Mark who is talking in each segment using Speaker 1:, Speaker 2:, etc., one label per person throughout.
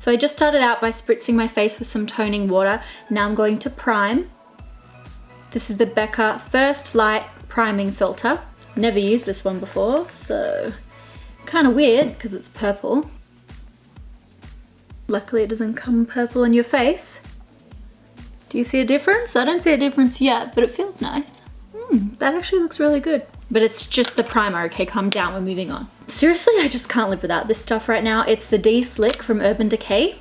Speaker 1: So I just started out by spritzing my face with some toning water. Now I'm going to prime. This is the Becca First Light Priming Filter. Never used this one before, so kind of weird because it's purple. Luckily it doesn't come purple on your face. Do you see a difference? I don't see a difference yet, but it feels nice. That actually looks really good. But it's just the primer, okay, calm down, we're moving on. Seriously, I just can't live without this stuff right now. It's the D-Slick from Urban Decay.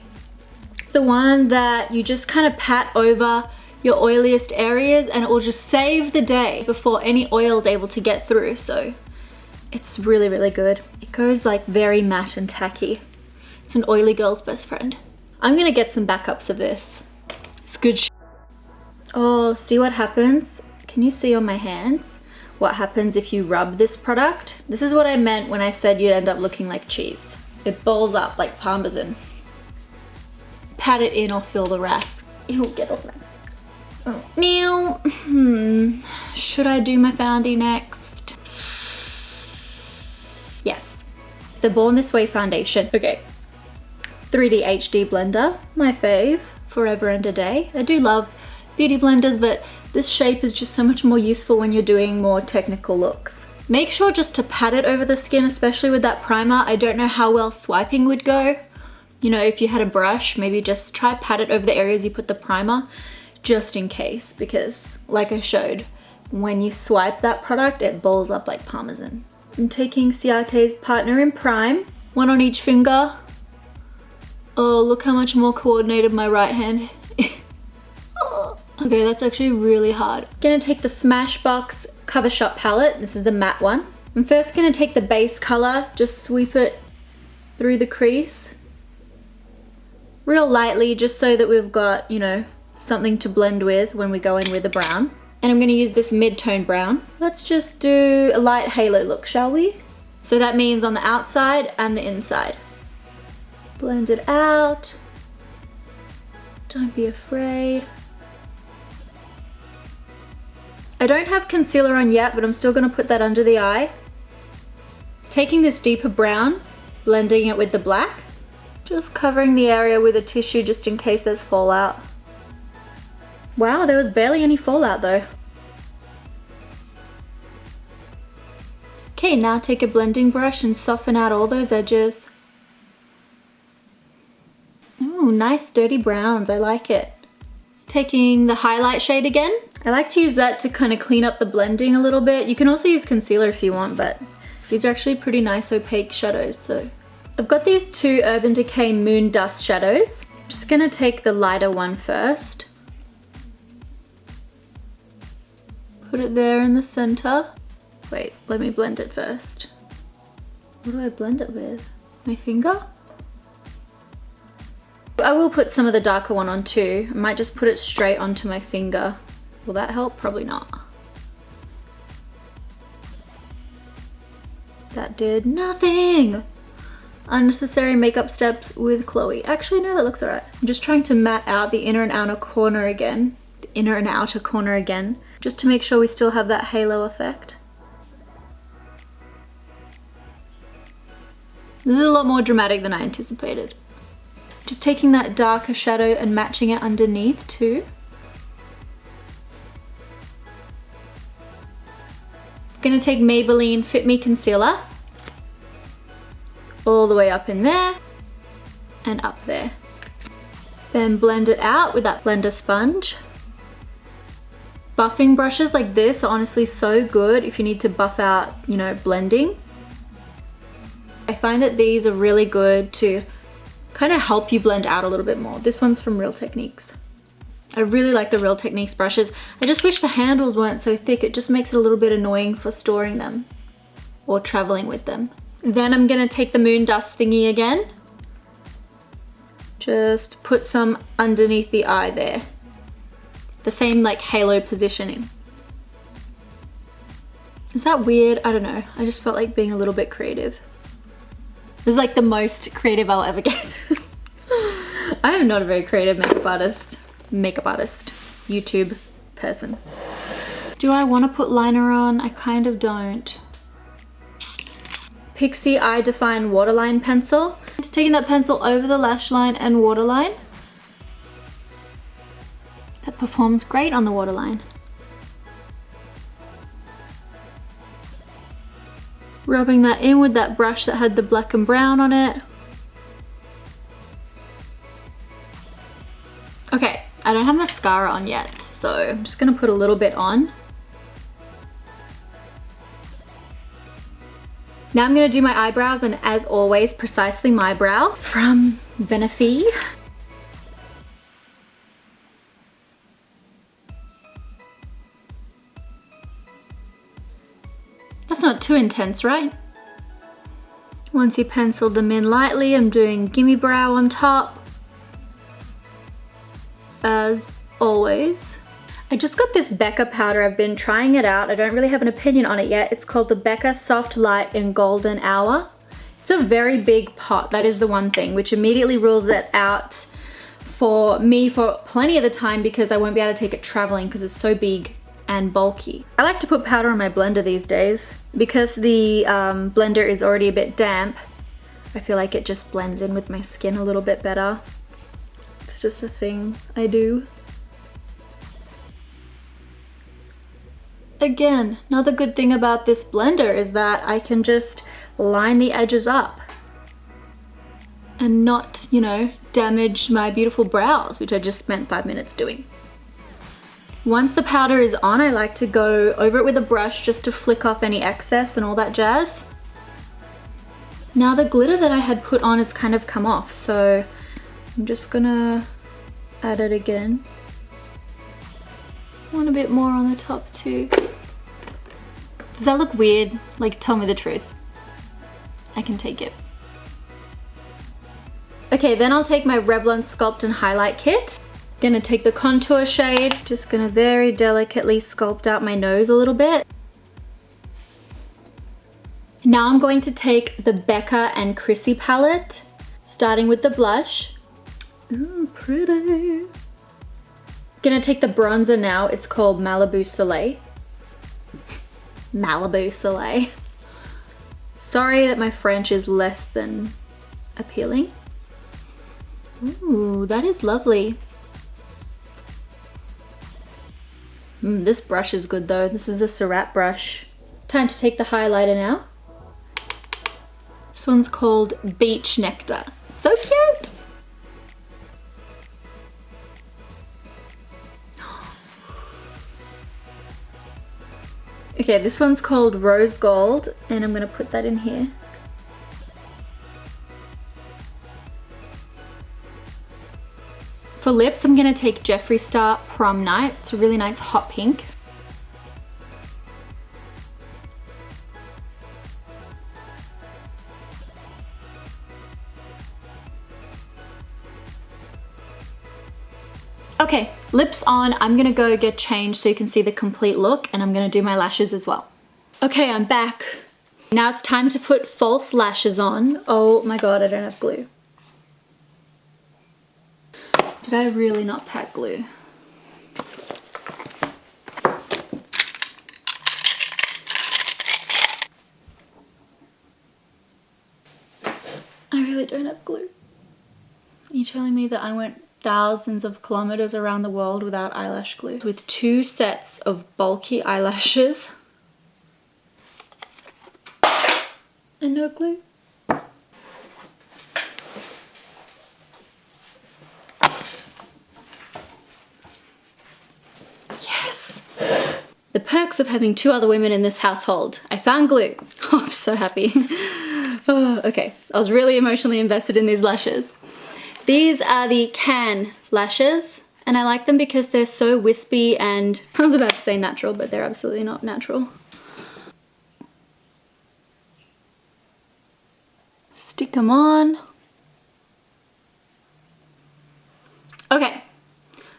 Speaker 1: The one that you just kind of pat over your oiliest areas and it will just save the day before any oil is able to get through. So it's really, really good. It goes like very matte and tacky. It's an oily girl's best friend. I'm gonna get some backups of this. It's good shit. Oh, see what happens? Can you see on my hands what happens if you rub this product? This is what I meant when I said you'd end up looking like cheese. It balls up like parmesan. Pat it in or fill the wrap. Ew, get off that. Oh. Now, should I do my foundie next? Yes, the Born This Way foundation. Okay, 3D HD blender, my fave, forever and a day. I do love beauty blenders, but this shape is just so much more useful when you're doing more technical looks. Make sure just to pat it over the skin, especially with that primer. I don't know how well swiping would go. You know, if you had a brush, maybe just try pat it over the areas you put the primer, just in case, because like I showed, when you swipe that product, it balls up like parmesan. I'm taking Ciate's Partner in Prime, one on each finger. Oh, look how much more coordinated my right hand. Okay, that's actually really hard. Gonna take the Smashbox Covershot palette. This is the matte one. I'm first gonna take the base color, just sweep it through the crease. Real lightly, just so that we've got, you know, something to blend with when we go in with the brown. And I'm gonna use this mid-tone brown. Let's just do a light halo look, shall we? So that means on the outside and the inside. Blend it out. Don't be afraid. I don't have concealer on yet, but I'm still gonna put that under the eye. Taking this deeper brown, blending it with the black. Just covering the area with a tissue just in case there's fallout. Wow, there was barely any fallout though. Okay, now take a blending brush and soften out all those edges. Ooh, nice dirty browns, I like it. Taking the highlight shade again. I like to use that to kind of clean up the blending a little bit. You can also use concealer if you want, but these are actually pretty nice opaque shadows. So I've got these two Urban Decay Moon Dust shadows. Just gonna take the lighter one first. Put it there in the center. Wait, let me blend it first. What do I blend it with? My finger? I will put some of the darker one on too. I might just put it straight onto my finger. Will that help? Probably not. That did nothing. Unnecessary makeup steps with Chloe. Actually, no, that looks alright. I'm just trying to matte out the inner and outer corner again. The inner and outer corner again. Just to make sure we still have that halo effect. This is a lot more dramatic than I anticipated. Just taking that darker shadow and matching it underneath too. Gonna take Maybelline Fit Me Concealer. All the way up in there and up there. Then blend it out with that blender sponge. Buffing brushes like this are honestly so good if you need to buff out, you know, blending. I find that these are really good to kind of help you blend out a little bit more. This one's from Real Techniques. I really like the Real Techniques brushes. I just wish the handles weren't so thick. It just makes it a little bit annoying for storing them or traveling with them. Then I'm gonna take the Moon Dust thingy again. Just put some underneath the eye there. The same like halo positioning. Is that weird? I don't know. I just felt like being a little bit creative. This is like the most creative I'll ever get. I am not a very creative makeup artist, YouTube person. Do I want to put liner on? I kind of don't. Pixi Eye Define Waterline Pencil. Just taking that pencil over the lash line and waterline. That performs great on the waterline. Rubbing that in with that brush that had the black and brown on it. Okay, I don't have mascara on yet, so I'm just gonna put a little bit on. Now I'm gonna do my eyebrows, and as always, Precisely My Brow from Benefit. That's not too intense, right? Once you pencil them in lightly, I'm doing Gimme Brow on top. As always. I just got this Becca powder. I've been trying it out. I don't really have an opinion on it yet. It's called the Becca Soft Light in Golden Hour. It's a very big pot. That is the one thing, which immediately rules it out for me for plenty of the time because I won't be able to take it traveling because it's so big and bulky. I like to put powder on my blender these days because the blender is already a bit damp. I feel like it just blends in with my skin a little bit better. It's just a thing I do. Again, another good thing about this blender is that I can just line the edges up and not, you know, damage my beautiful brows, which I just spent 5 minutes doing. Once the powder is on, I like to go over it with a brush just to flick off any excess and all that jazz. Now the glitter that I had put on has kind of come off, so I'm just gonna add it again. Want a bit more on the top too. Does that look weird? Like, tell me the truth. I can take it. Okay, then I'll take my Revlon Sculpt and Highlight Kit. Gonna take the contour shade, just gonna very delicately sculpt out my nose a little bit. Now I'm going to take the Becca and Chrissy palette, starting with the blush. Ooh, pretty. Gonna take the bronzer now. It's called Malibu Soleil. Malibu Soleil. Sorry that my French is less than appealing. Ooh, that is lovely. This brush is good though. This is a Ciate brush. Time to take the highlighter now. This one's called Beach Nectar. So cute! Okay, this one's called Rose Gold, and I'm gonna put that in here. For lips, I'm gonna take Jeffree Star Prom Night. It's a really nice hot pink. Okay, lips on. I'm gonna go get changed so you can see the complete look, and I'm gonna do my lashes as well. Okay, I'm back. Now it's time to put false lashes on. Oh my god, I don't have glue. Did I really not pack glue? I really don't have glue. Are you telling me that I went thousands of kilometers around the world without eyelash glue? With 2 sets of bulky eyelashes and no glue? Yes! The perks of having 2 other women in this household. I found glue. Oh, I'm so happy. Oh, okay, I was really emotionally invested in these lashes. These are the Can lashes, and I like them because they're so wispy and, I was about to say natural, but they're absolutely not natural. Stick them on. Okay,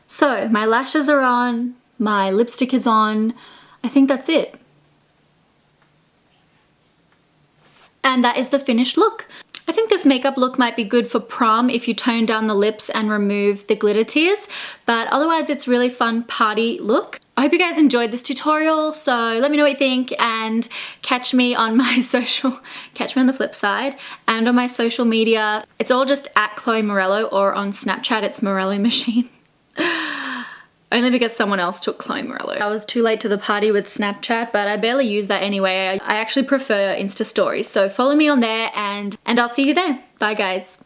Speaker 1: so my lashes are on, my lipstick is on. I think that's it. And that is the finished look. I think this makeup look might be good for prom if you tone down the lips and remove the glitter tears, but otherwise it's really fun party look. I hope you guys enjoyed this tutorial, so let me know what you think and catch me on my catch me on the flip side and on my social media. It's all just at Chloe Morello, or on Snapchat it's Morello Machine. Only because someone else took Chloe Morello. I was too late to the party with Snapchat, but I barely use that anyway. I actually prefer Insta stories, so follow me on there and I'll see you there. Bye guys.